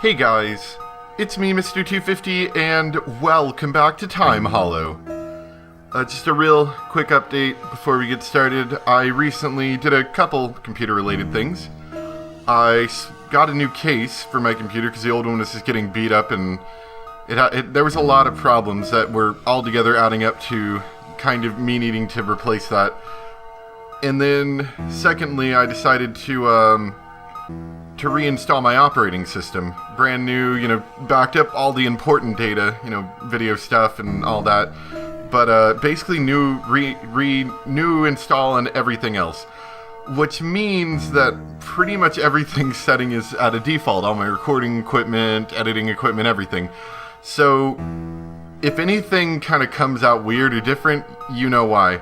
Hey guys, it's me, Mr. 250, and welcome back to Time Hollow. Just a real quick update before we get started. I recently did a couple computer-related things. I got a new case for my computer because the old one was just getting beat up, and there was a lot of problems that were all together adding up to kind of me needing to replace that. And then, secondly, I decided to reinstall my operating system. Brand new, backed up all the important data, video stuff and all that. But basically new install and everything else. Which means that pretty much everything's setting is at a default. All my recording equipment, editing equipment, everything. So, if anything kind of comes out weird or different, you know why.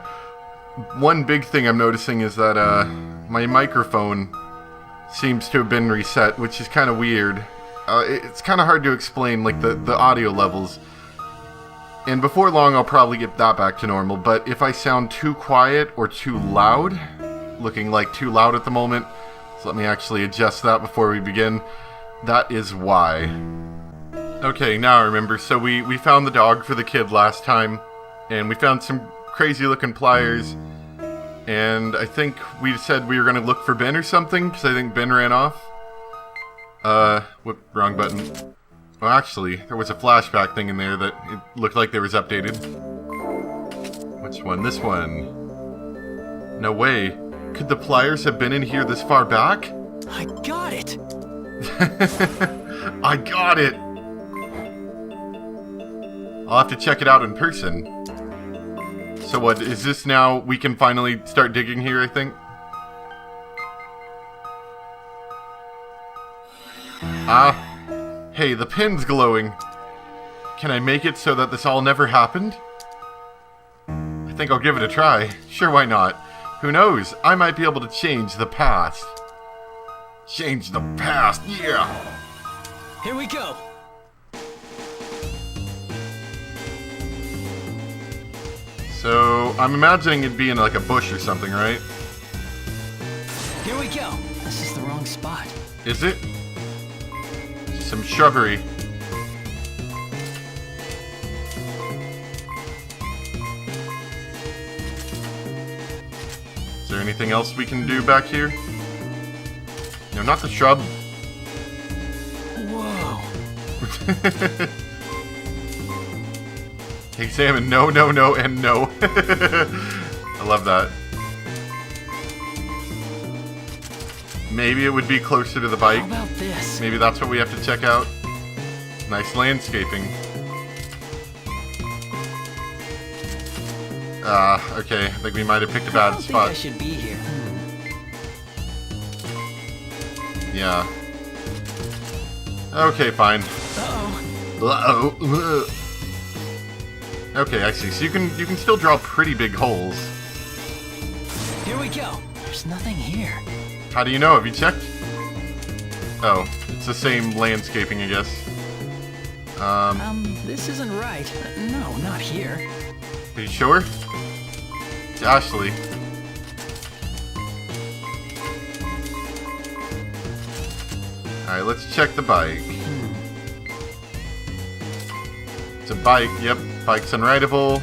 One big thing I'm noticing is that my microphone seems to have been reset, which is kind of weird. It's kind of hard to explain, like the audio levels. And before long, I'll probably get that back to normal. But if I sound too quiet or too loud, looking like too loud at the moment, so let me actually adjust that before we begin. That is why. Okay, now I remember. So we found the dog for the kid last time, and we found some crazy looking pliers. And I think we said we were going to look for Ben or something, because I think Ben ran off. Whoop, wrong button. Well, actually, there was a flashback thing in there that it looked like there was updated. Which one? This one. No way. Could the pliers have been in here this far back? I got it! I got it! I'll have to check it out in person. So what, is this now, we can finally start digging here, I think? Hey, the pin's glowing. Can I make it so that this all never happened? I think I'll give it a try. Sure, why not? Who knows, I might be able to change the past. Change the past, yeah! Here we go! So, I'm imagining it'd be in like a bush or something, right? Here we go! This is the wrong spot. Is it? Some shrubbery. Is there anything else we can do back here? No, not the shrub. Whoa! Examine, no, and no. I love that. Maybe it would be closer to the bike. How about this? Maybe that's what we have to check out. Nice landscaping. Okay. I think we might have picked a bad spot. I should be here. Yeah. Okay, fine. Uh-oh. Uh-oh. Okay, I see. So you can still draw pretty big holes. Here we go. There's nothing here. How do you know? Have you checked? Oh, it's the same landscaping, I guess. This isn't right. No, not here. Are you sure? It's Ashley. Alright, let's check the bike. It's a bike, yep. Bike's unrideable.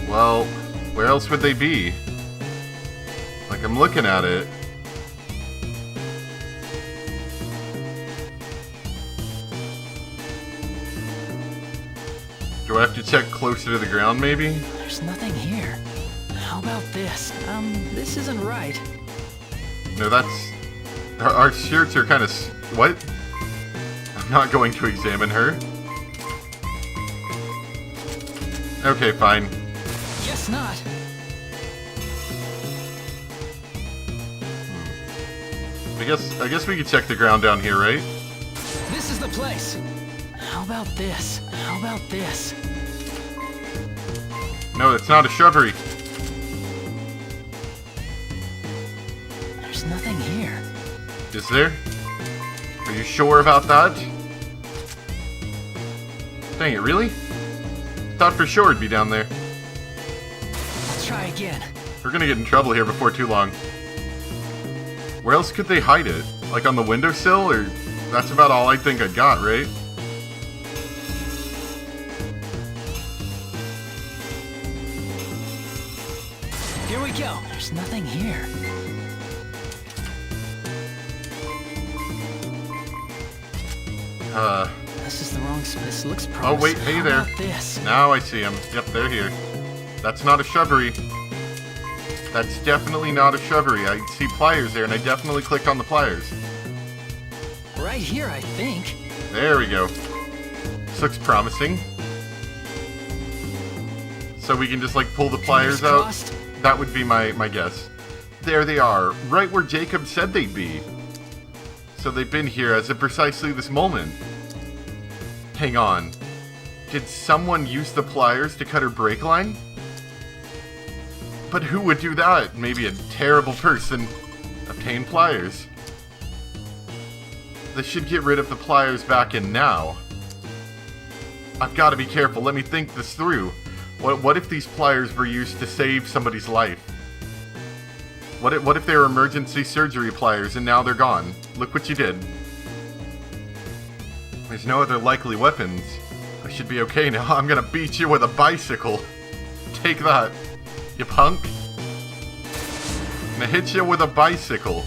Well, where else would they be? Like, I'm looking at it. Do I have to check closer to the ground, maybe? There's nothing here. How about this? This isn't right. No, that's... Our shirts are kind of... What? I'm not going to examine her. Okay, fine. Guess not. I guess we could check the ground down here, right? This is the place. How about this? How about this? No, it's not a shrubbery. There's nothing here. Is there? Are you sure about that? Dang it, really? Thought for sure it'd be down there. Let's try again. We're gonna get in trouble here before too long. Where else could they hide it? Like on the windowsill, or that's about all I think I got, right? Here we go. There's nothing here. This is the wrong space. This looks promising. Oh wait, hey there. How about this? Now I see them. Yep, they're here. That's not a shrubbery. That's definitely not a shrubbery. I see pliers there, and I definitely clicked on the pliers. Right here, I think. There we go. This looks promising. So we can just like pull the pliers Fingers out? crossed. That would be my guess. There they are, right where Jacob said they'd be. So they've been here as of precisely this moment. Hang on. Did someone use the pliers to cut her brake line? But who would do that? Maybe a terrible person. Obtain pliers. They should get rid of the pliers back in now. I've got to be careful. Let me think this through. What if these pliers were used to save somebody's life? What if they were emergency surgery pliers and now they're gone? Look what you did. There's no other likely weapons. I should be okay now. I'm gonna beat you with a bicycle. Take that, you punk. I'm gonna hit you with a bicycle.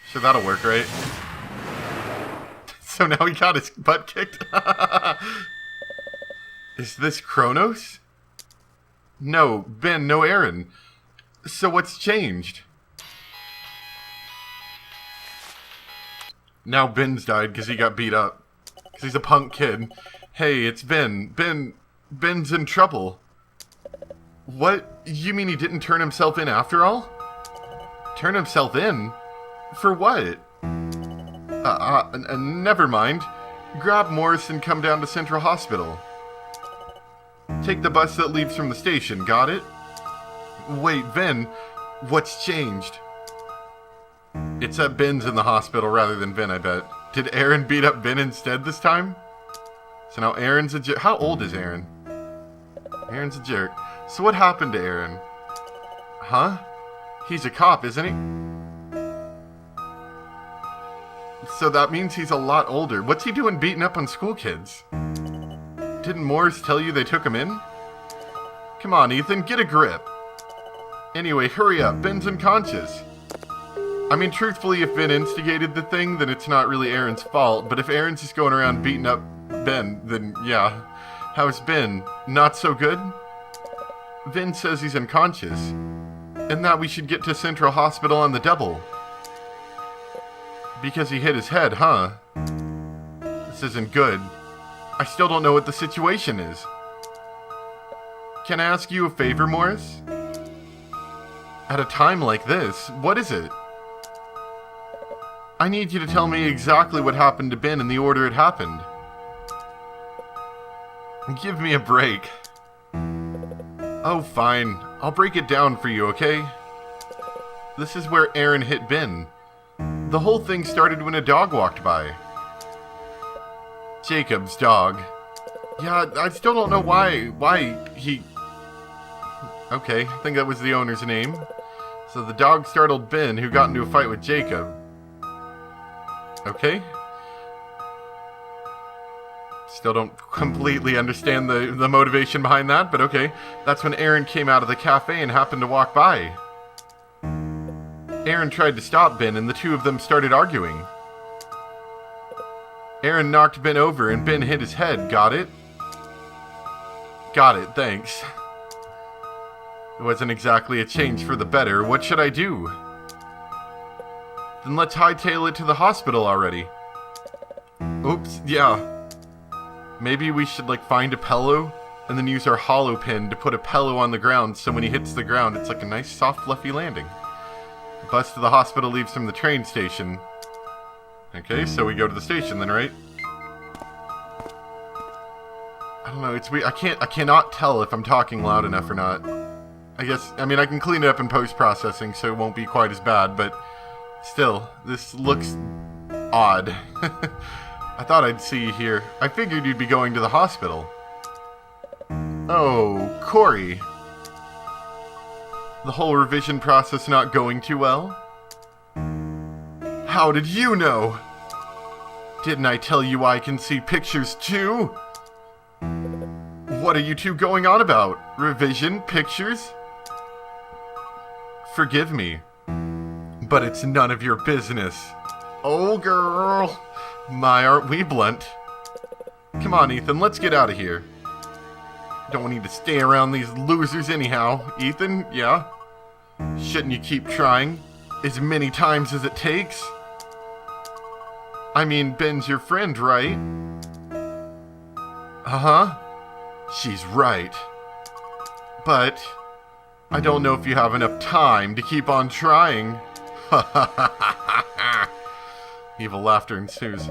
Sure, that'll work, right? So now he got his butt kicked? Is this Kronos? No, Ben, no Aaron. So what's changed? Now Ben's died because he got beat up. Because he's a punk kid. Hey, it's Ben. Ben's in trouble. What? You mean he didn't turn himself in after all? Turn himself in? For what? Never mind. Grab Morris and come down to Central Hospital. Take the bus that leaves from the station, got it? Wait, Ben, what's changed? It's that Ben's in the hospital rather than Ben, I bet. Did Aaron beat up Ben instead this time? So now Aaron's a jerk. How old is Aaron? Aaron's a jerk. So what happened to Aaron? Huh? He's a cop, isn't he? So that means he's a lot older. What's he doing beating up on school kids? Didn't Morris tell you they took him in? Come on, Ethan, get a grip. Anyway, hurry up. Ben's unconscious. I mean, truthfully, if Ben instigated the thing, then it's not really Aaron's fault. But if Aaron's just going around beating up Ben, then yeah. How's Ben? Not so good? Ben says he's unconscious. And that we should get to Central Hospital on the double. Because he hit his head, huh? This isn't good. I still don't know what the situation is. Can I ask you a favor, Morris? At a time like this, what is it? I need you to tell me exactly what happened to Ben in the order it happened. Give me a break. Oh, fine. I'll break it down for you, okay? This is where Aaron hit Ben. The whole thing started when a dog walked by. Jacob's dog. Yeah, I still don't know why he... Okay, I think that was the owner's name. So the dog startled Ben, who got into a fight with Jacob. Okay. Still don't completely understand the motivation behind that, but okay. That's when Aaron came out of the cafe and happened to walk by. Aaron tried to stop Ben, and the two of them started arguing. Aaron knocked Ben over, and Ben hit his head. Got it? Got it, thanks. It wasn't exactly a change for the better. What should I do? Then let's hightail it to the hospital already. Oops, yeah. Maybe we should, like, find a pillow and then use our hollow pin to put a pillow on the ground so when he hits the ground, it's like a nice, soft, fluffy landing. The bus to the hospital leaves from the train station. Okay, so we go to the station then, right? I don't know, it's weird. I cannot tell if I'm talking loud enough or not. I mean, I can clean it up in post-processing so it won't be quite as bad, but still, this looks odd. I thought I'd see you here. I figured you'd be going to the hospital. Oh, Corey. The whole revision process not going too well? How did you know? Didn't I tell you I can see pictures too? What are you two going on about? Revision? Pictures? Forgive me, but it's none of your business. Oh, girl. My, aren't we blunt? Come on, Ethan, let's get out of here. Don't need to stay around these losers anyhow. Ethan, yeah? Shouldn't you keep trying? As many times as it takes? I mean, Ben's your friend, right? Uh-huh. She's right. But I don't know if you have enough time to keep on trying. Evil laughter ensues.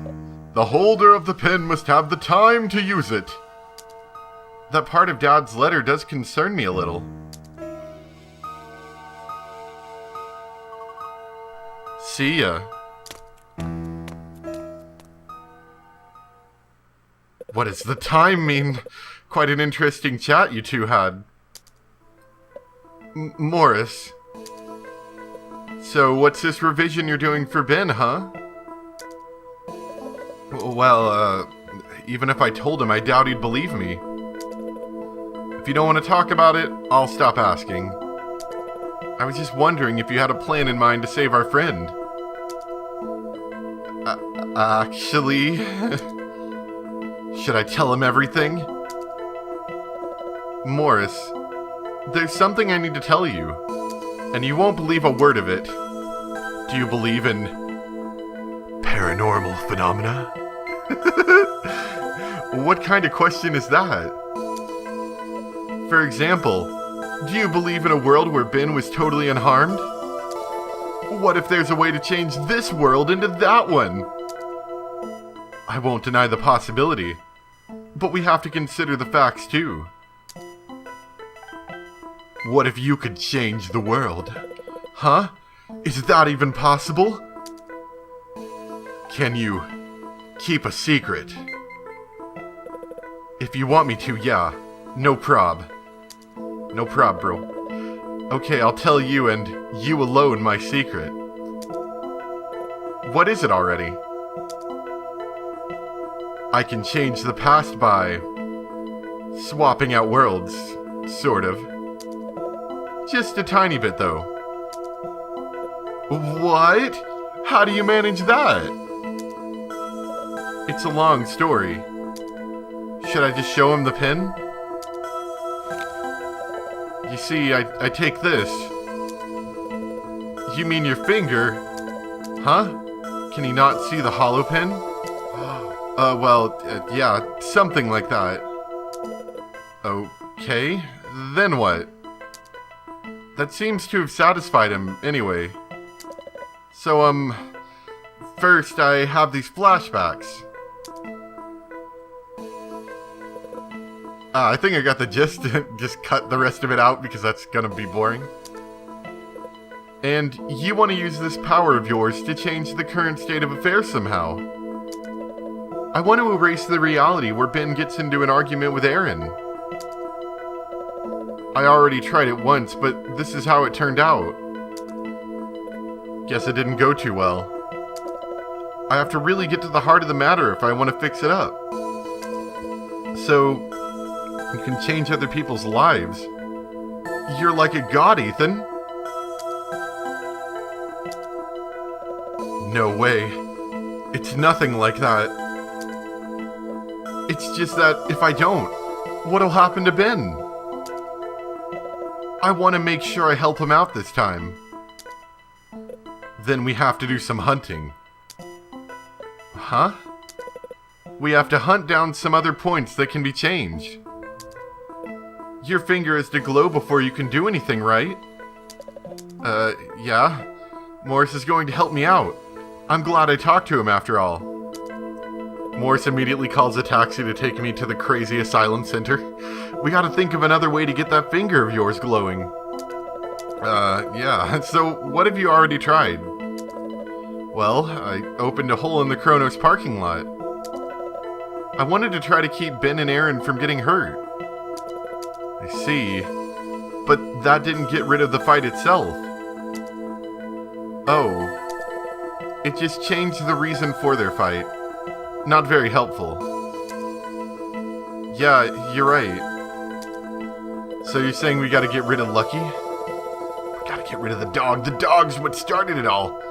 The holder of the pen must have the time to use it. That part of Dad's letter does concern me a little. See ya. What does the time mean? Quite an interesting chat you two had. Morris. So what's this revision you're doing for Ben, huh? Well, even if I told him, I doubt he'd believe me. If you don't want to talk about it, I'll stop asking. I was just wondering if you had a plan in mind to save our friend. Actually... Should I tell him everything? Morris, there's something I need to tell you, and you won't believe a word of it. Do you believe in paranormal phenomena? What kind of question is that? For example, do you believe in a world where Ben was totally unharmed? What if there's a way to change this world into that one? I won't deny the possibility, but we have to consider the facts too. What if you could change the world? Huh? Is that even possible? Can you keep a secret? If you want me to, yeah. No prob. No prob, bro. Okay, I'll tell you and you alone my secret. What is it already? I can change the past by swapping out worlds, sort of. Just a tiny bit, though. What? How do you manage that? It's a long story. Should I just show him the pin? You see, I take this. You mean your finger? Huh? Can he not see the hollow pin? Yeah, something like that. Okay, then what? That seems to have satisfied him, anyway. So, first I have these flashbacks. I think I got the gist. Just cut the rest of it out because that's gonna be boring. And you want to use this power of yours to change the current state of affairs somehow. I want to erase the reality where Ben gets into an argument with Aaron. I already tried it once, but this is how it turned out. Guess it didn't go too well. I have to really get to the heart of the matter if I want to fix it up. So, you can change other people's lives. You're like a god, Ethan. No way. It's nothing like that. It's just that if I don't, what'll happen to Ben? I want to make sure I help him out this time. Then we have to do some hunting. Huh? We have to hunt down some other points that can be changed. Your finger is to glow before you can do anything, right? Yeah. Morris is going to help me out. I'm glad I talked to him after all. Morris immediately calls a taxi to take me to the crazy asylum center. We gotta think of another way to get that finger of yours glowing. Yeah, so what have you already tried? Well, I opened a hole in the Kronos parking lot. I wanted to try to keep Ben and Aaron from getting hurt. I see. But that didn't get rid of the fight itself. Oh. It just changed the reason for their fight. Not very helpful. Yeah, you're right. So you're saying we gotta get rid of Lucky? We gotta get rid of the dog. The dog's what started it all.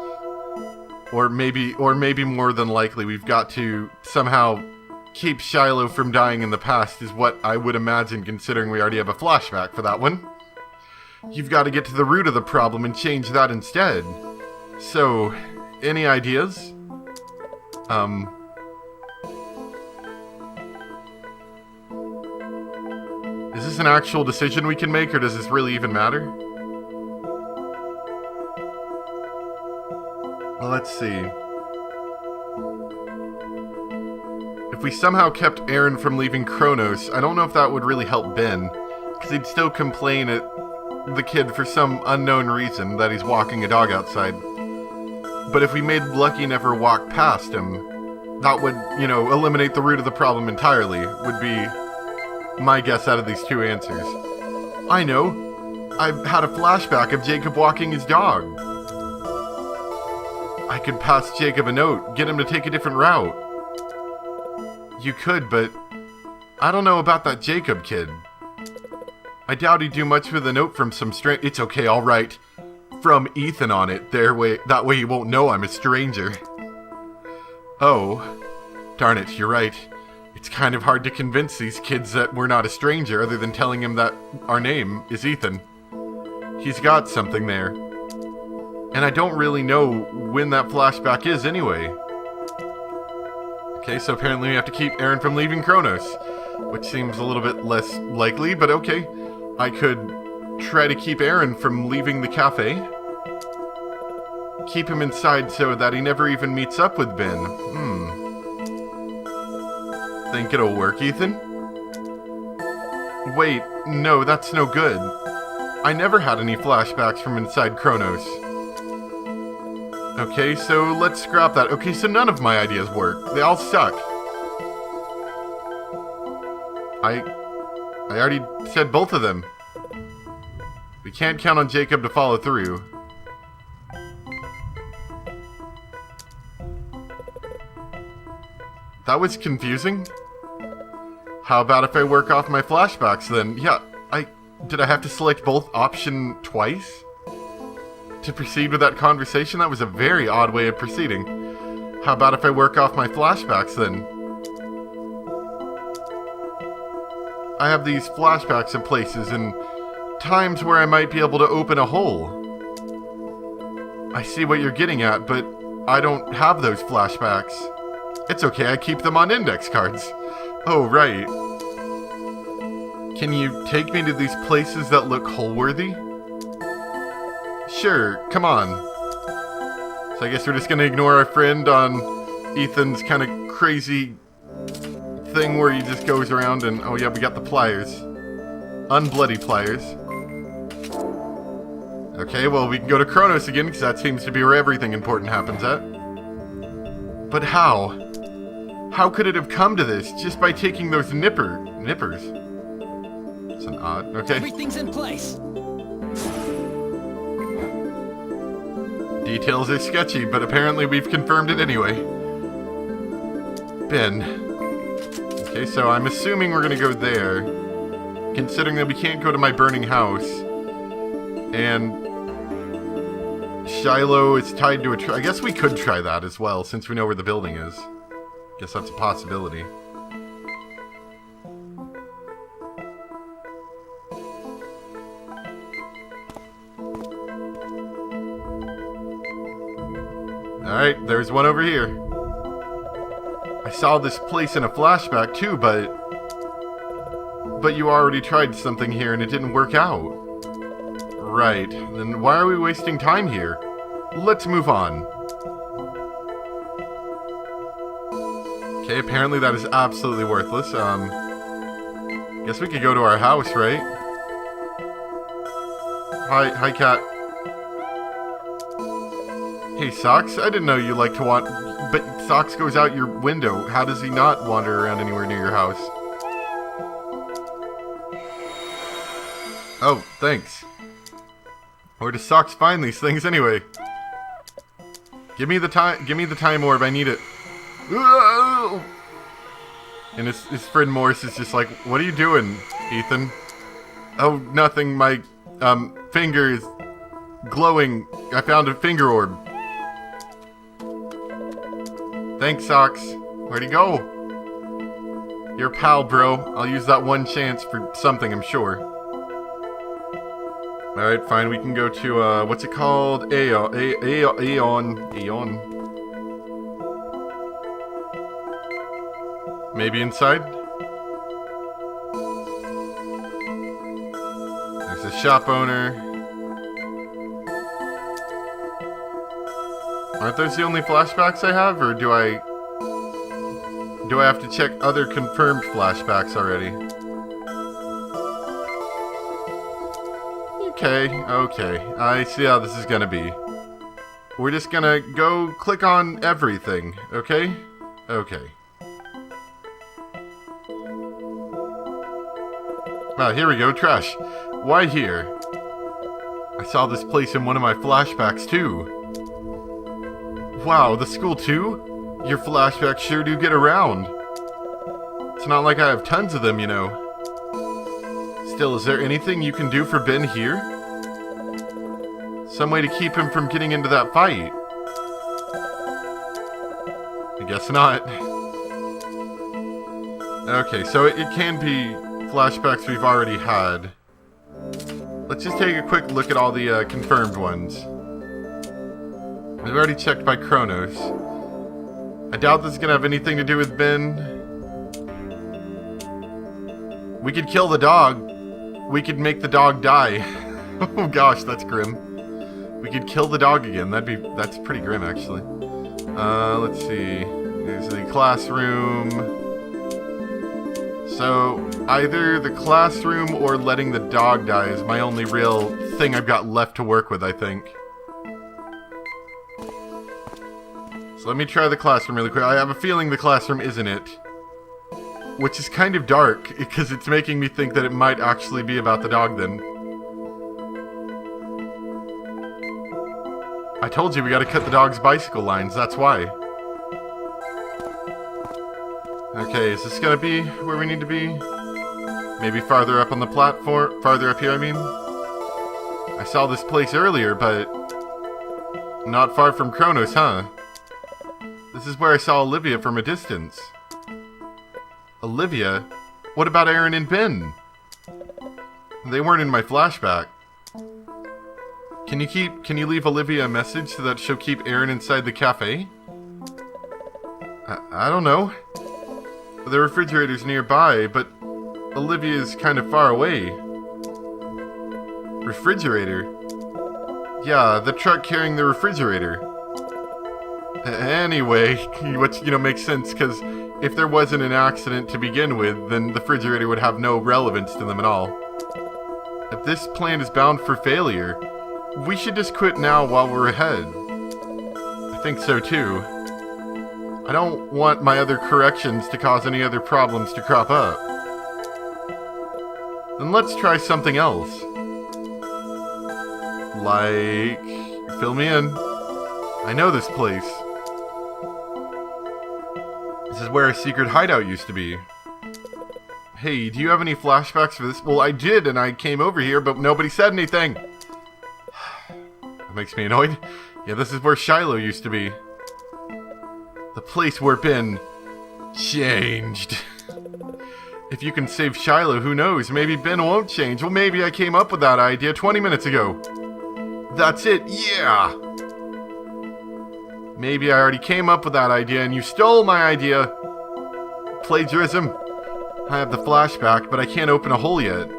Or maybe more than likely, we've got to somehow keep Shiloh from dying in the past is what I would imagine, considering we already have a flashback for that one. You've got to get to the root of the problem and change that instead. So, any ideas? Is this an actual decision we can make, or does this really even matter? Well, let's see. If we somehow kept Aaron from leaving Kronos, I don't know if that would really help Ben, because he'd still complain at the kid for some unknown reason that he's walking a dog outside. But if we made Lucky never walk past him, that would, eliminate the root of the problem entirely, would be my guess out of these two answers. I know. I had a flashback of Jacob walking his dog. I could pass Jacob a note, get him to take a different route. You could, but I don't know about that Jacob kid. I doubt he'd do much with a note from some It's okay, all right. From Ethan on it, that way he won't know I'm a stranger. Oh, darn it, you're right. It's kind of hard to convince these kids that we're not a stranger other than telling him that our name is Ethan. He's got something there. And I don't really know when that flashback is anyway. Okay, so apparently we have to keep Aaron from leaving Kronos, which seems a little bit less likely, but okay. I could try to keep Aaron from leaving the cafe. Keep him inside so that he never even meets up with Ben. Think it'll work, Ethan? Wait, no, that's no good. I never had any flashbacks from inside Kronos. Okay, so let's scrap that. Okay, so none of my ideas work. They all suck. I already said both of them. We can't count on Jacob to follow through. That was confusing. How about if I work off my flashbacks then? Yeah, did I have to select both option twice to proceed with that conversation? That was a very odd way of proceeding. How about if I work off my flashbacks then? I have these flashbacks of places and times where I might be able to open a hole. I see what you're getting at, but I don't have those flashbacks. It's okay, I keep them on index cards. Oh, right. Can you take me to these places that look hole-worthy? Sure, come on. So I guess we're just gonna ignore our friend on Ethan's kind of crazy thing where he just goes around and... Oh yeah, we got the pliers. Unbloody pliers. Okay, well we can go to Kronos again, because that seems to be where everything important happens at. But how? How could it have come to this just by taking those nippers? It's an odd... Okay. Everything's in place. Details are sketchy, but apparently we've confirmed it anyway. Ben. Okay, so I'm assuming we're gonna go there. Considering that we can't go to my burning house. And Shiloh is tied to a I guess we could try that as well, since we know where the building is. Guess that's a possibility. Alright, there's one over here. I saw this place in a flashback too, but you already tried something here and it didn't work out. Right, then why are we wasting time here? Let's move on. Okay, apparently that is absolutely worthless. Guess we could go to our house, right? Hi, cat. Hey, Socks, I didn't know you like to want... But Socks goes out your window. How does he not wander around anywhere near your house? Oh, thanks. Where does Socks find these things anyway? Give me the time orb, I need it. And his friend Morse is just like, what are you doing, Ethan? Oh, nothing, my finger is glowing. I found a finger orb. Thanks, Socks. Where'd he go? You're a pal, bro. I'll use that one chance for something, I'm sure. Alright, fine. We can go to, what's it called? Aeon. Maybe inside? There's a shop owner. Aren't those the only flashbacks I have, or do I have to check other confirmed flashbacks already? Okay, I see how this is gonna be. We're just gonna go click on everything, okay? Okay. Ah, here we go, trash. Why here? I saw this place in one of my flashbacks too. Wow, the school too? Your flashbacks sure do get around. It's not like I have tons of them, you know. Still, is there anything you can do for Ben here? Some way to keep him from getting into that fight? I guess not. Okay, so it can be flashbacks we've already had. Let's just take a quick look at all the confirmed ones. We've already checked by Kronos. I doubt this is gonna have anything to do with Ben. We could kill the dog. We could make the dog die. Oh gosh, that's grim. We could kill the dog again. That's pretty grim, actually. Let's see. There's the classroom. So either the classroom or letting the dog die is my only real thing I've got left to work with, I think. So let me try the classroom really quick. I have a feeling the classroom isn't it. Which is kind of dark, because it's making me think that it might actually be about the dog then. I told you we gotta cut the dog's bicycle lines, that's why. Okay, is this gonna be where we need to be? Maybe farther up on the platform? Farther up here, I mean? I saw this place earlier, but not far from Kronos, huh? This is where I saw Olivia from a distance. Olivia? What about Aaron and Ben? They weren't in my flashback. Can you leave Olivia a message so that she'll keep Aaron inside the cafe? I don't know. The refrigerator's nearby, but Olivia's kind of far away. Refrigerator? Yeah, the truck carrying the refrigerator. Anyway, which, makes sense, because if there wasn't an accident to begin with, then the refrigerator would have no relevance to them at all. If this plan is bound for failure, we should just quit now while we're ahead. I think so too. I don't want my other corrections to cause any other problems to crop up. Then let's try something else. Like, fill me in. I know this place. This is where a secret hideout used to be. Hey, do you have any flashbacks for this? Well, I did, and I came over here, but nobody said anything. That makes me annoyed. Yeah, this is where Shiloh used to be. The place where Ben changed. If you can save Shiloh, who knows? Maybe Ben won't change. Well, maybe I came up with that idea 20 minutes ago. That's it, yeah! Maybe I already came up with that idea and you stole my idea. Plagiarism. I have the flashback, but I can't open a hole yet.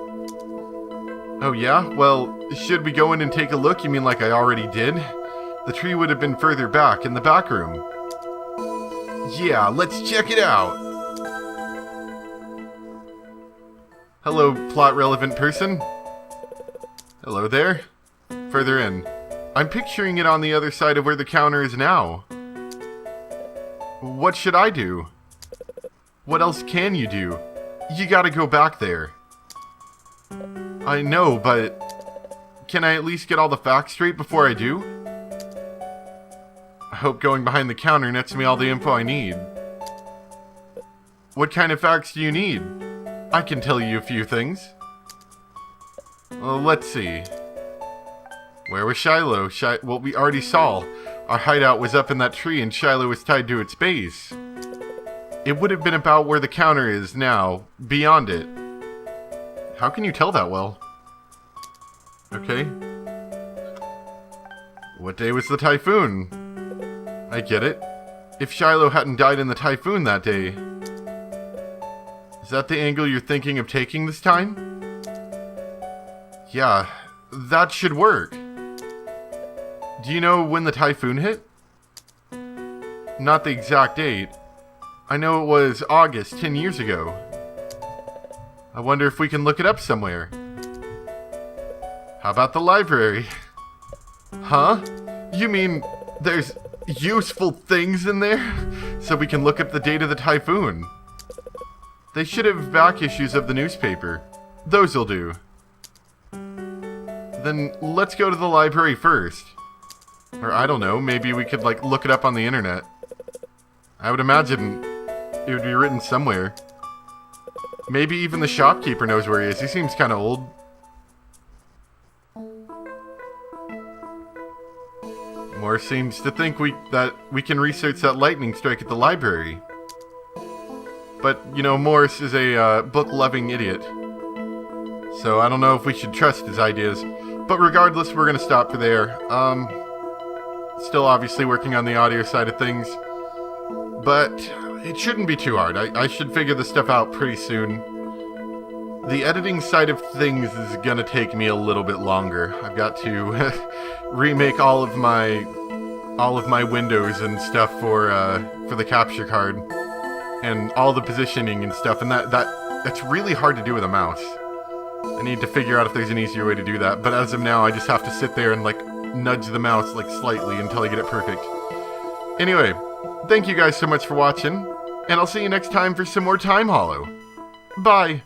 Oh yeah? Well, should we go in and take a look? You mean like I already did? The tree would have been further back, in the back room. Yeah, let's check it out. Hello, plot-relevant person. Hello there. Further in. I'm picturing it on the other side of where the counter is now. What should I do? What else can you do? You gotta go back there. I know, but can I at least get all the facts straight before I do? I hope going behind the counter nets me all the info I need. What kind of facts do you need? I can tell you a few things. Well, let's see. Where was Shiloh? Well, we already saw. Our hideout was up in that tree and Shiloh was tied to its base. It would have been about where the counter is now, beyond it. How can you tell that well? Okay. What day was the typhoon? I get it. If Shiloh hadn't died in the typhoon that day. Is that the angle you're thinking of taking this time? Yeah, that should work. Do you know when the typhoon hit? Not the exact date. I know it was August 10 years ago. I wonder if we can look it up somewhere. How about the library? Huh? You mean there's useful things in there? So we can look up the date of the typhoon. They should have back issues of the newspaper. Those'll do. Then let's go to the library first. Or I don't know, maybe we could look it up on the internet. I would imagine it would be written somewhere. Maybe even the shopkeeper knows where he is. He seems kind of old. Morse seems to think that we can research that lightning strike at the library. But, you know, Morse is a book-loving idiot. So I don't know if we should trust his ideas. But regardless, we're going to stop for there. Still obviously working on the audio side of things. But it shouldn't be too hard. I should figure this stuff out pretty soon. The editing side of things is going to take me a little bit longer. I've got to remake all of my windows and stuff for the capture card. And all the positioning and stuff, and that's really hard to do with a mouse. I need to figure out if there's an easier way to do that, but as of now, I just have to sit there and nudge the mouse slightly until I get it perfect. Anyway, thank you guys so much for watching, and I'll see you next time for some more Time Hollow. Bye!